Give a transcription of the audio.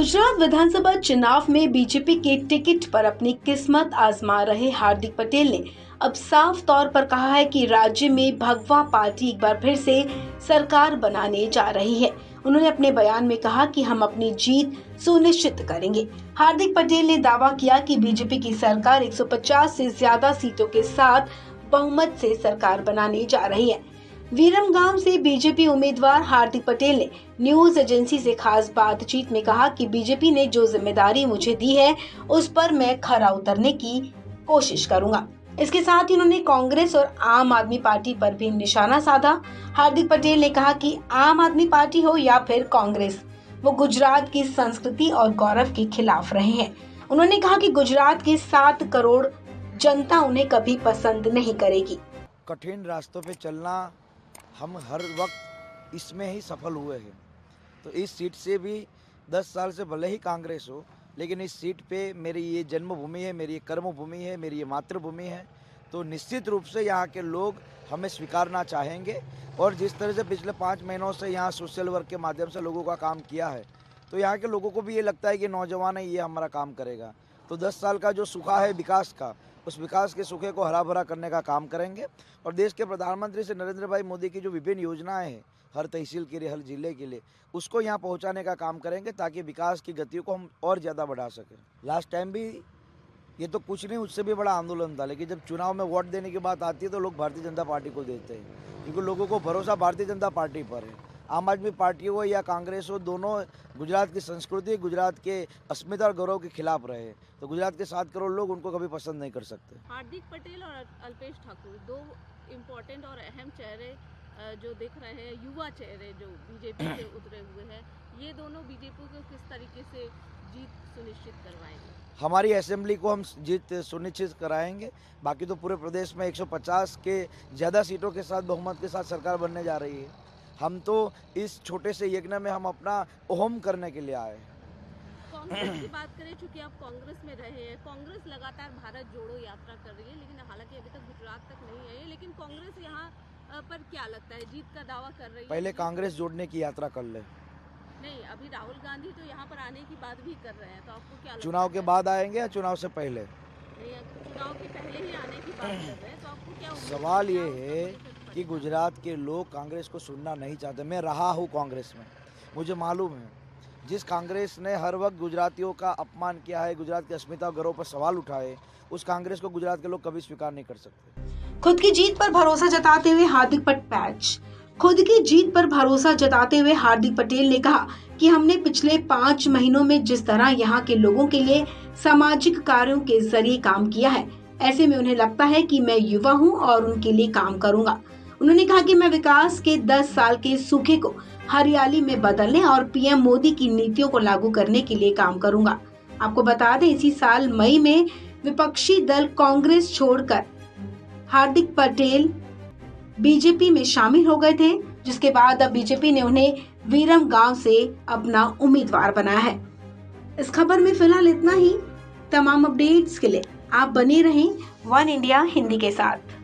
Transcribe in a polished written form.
गुजरात विधानसभा चुनाव में बीजेपी के टिकट पर अपनी किस्मत आजमा रहे हार्दिक पटेल ने अब साफ तौर पर कहा है कि राज्य में भगवा पार्टी एक बार फिर से सरकार बनाने जा रही है। उन्होंने अपने बयान में कहा कि हम अपनी जीत सुनिश्चित करेंगे। हार्दिक पटेल ने दावा किया कि बीजेपी की सरकार 150 से ज्यादा सीटों के साथ बहुमत से सरकार बनाने जा रही है। विरमगाम से बीजेपी उम्मीदवार हार्दिक पटेल ने न्यूज एजेंसी से खास बातचीत में कहा कि बीजेपी ने जो जिम्मेदारी मुझे दी है उस पर मैं खरा उतरने की कोशिश करूंगा। इसके साथ ही उन्होंने कांग्रेस और आम आदमी पार्टी पर भी निशाना साधा। हार्दिक पटेल ने कहा कि आम आदमी पार्टी हो या फिर कांग्रेस, वो गुजरात की संस्कृति और गौरव के खिलाफ रहे हैं। उन्होंने कहा कि गुजरात की 7 करोड़ जनता उन्हें कभी पसंद नहीं करेगी। कठिन रास्तों पे चलना हम हर वक्त इसमें ही सफल हुए हैं। तो इस सीट से भी 10 साल से भले ही कांग्रेस हो, लेकिन इस सीट पे मेरी ये जन्मभूमि है, मेरी ये कर्मभूमि है, मेरी ये मातृभूमि है। तो निश्चित रूप से यहाँ के लोग हमें स्वीकारना चाहेंगे। और जिस तरह से पिछले 5 महीनों से यहाँ सोशल वर्क के माध्यम से लोगों का काम किया है, तो यहाँ के लोगों को भी ये लगता है कि नौजवान है, ये हमारा काम करेगा। तो 10 साल का जो सूखा है विकास का, उस विकास के सूखे को हरा भरा करने का काम करेंगे। और देश के प्रधानमंत्री से नरेंद्र भाई मोदी की जो विभिन्न योजनाएं हैं हर तहसील के लिए, हर जिले के लिए, उसको यहाँ पहुँचाने का काम करेंगे ताकि विकास की गतियों को हम और ज़्यादा बढ़ा सकें। लास्ट टाइम भी ये तो कुछ नहीं, उससे भी बड़ा आंदोलन था, लेकिन जब चुनाव में वोट देने की बात आती है तो लोग भारतीय जनता पार्टी को देते हैं, क्योंकि लोगों को भरोसा भारतीय जनता पार्टी पर है। आम आदमी पार्टी हो या कांग्रेस हो, दोनों गुजरात की संस्कृति, गुजरात के अस्मिता और गौरव के खिलाफ रहे। तो गुजरात के 7 करोड़ लोग उनको कभी पसंद नहीं कर सकते। हार्दिक पटेल और अल्पेश ठाकुर, 2 इम्पोर्टेंट और अहम चेहरे जो दिख रहे हैं, युवा चेहरे जो बीजेपी से उतरे हुए हैं, ये दोनों बीजेपी को किस तरीके से जीत सुनिश्चित करवाएंगे? हमारी असेंबली को हम जीत सुनिश्चित कराएंगे। बाकी तो पूरे प्रदेश में 150 के ज़्यादा सीटों के साथ बहुमत के साथ सरकार बनने जा रही है। हम तो इस छोटे से यज्ञ में हम अपना ओहम करने के लिए आए हैं। कांग्रेस की बात करें, चूंकि आप कांग्रेस में रहे हैं, कांग्रेस लगातार भारत जोड़ो यात्रा कर रही है, लेकिन हालांकि अभी तक गुजरात तक नहीं आई है। लेकिन कांग्रेस यहाँ पर क्या लगता है, जीत का दावा कर रही है? पहले कांग्रेस जोड़ने की यात्रा कर ले। नहीं, अभी राहुल गांधी तो यहाँ पर आने की बात भी कर रहे हैं, तो आपको क्या लगता है? चुनाव के बाद आएंगे या चुनाव से पहले? नहीं, चुनाव के पहले ही आने की बात कर रहे हैं, तो आपको क्या उम्मीद सवाल है? ये है कि गुजरात के लोग कांग्रेस को सुनना नहीं चाहते। मैं रहा हूँ कांग्रेस में, मुझे मालूम है जिस कांग्रेस ने हर वक्त गुजरातियों का अपमान किया है, गुजरात की अस्मिता और गौरव पर सवाल उठाए, उस कांग्रेस को गुजरात के लोग कभी स्वीकार नहीं कर सकते। खुद की जीत पर भरोसा जताते हुए हार्दिक पटेल ने कहा कि हमने पिछले 5 महीनों में जिस तरह यहाँ के लोगों के लिए सामाजिक कार्यों के जरिए काम किया है, ऐसे में उन्हें लगता है कि मैं युवा हूँ और उनके लिए काम करूंगा। उन्होंने कहा कि मैं विकास के 10 साल के सूखे को हरियाली में बदलने और पीएम मोदी की नीतियों को लागू करने के लिए काम करूंगा। आपको बता दें, इसी साल मई में विपक्षी दल कांग्रेस छोड़कर हार्दिक पटेल बीजेपी में शामिल हो गए थे, जिसके बाद अब बीजेपी ने उन्हें विरमगाम से अपना उम्मीदवार बनाया है। इस खबर में फिलहाल इतना ही। तमाम अपडेट्स के लिए आप बने रहें वन इंडिया हिंदी के साथ।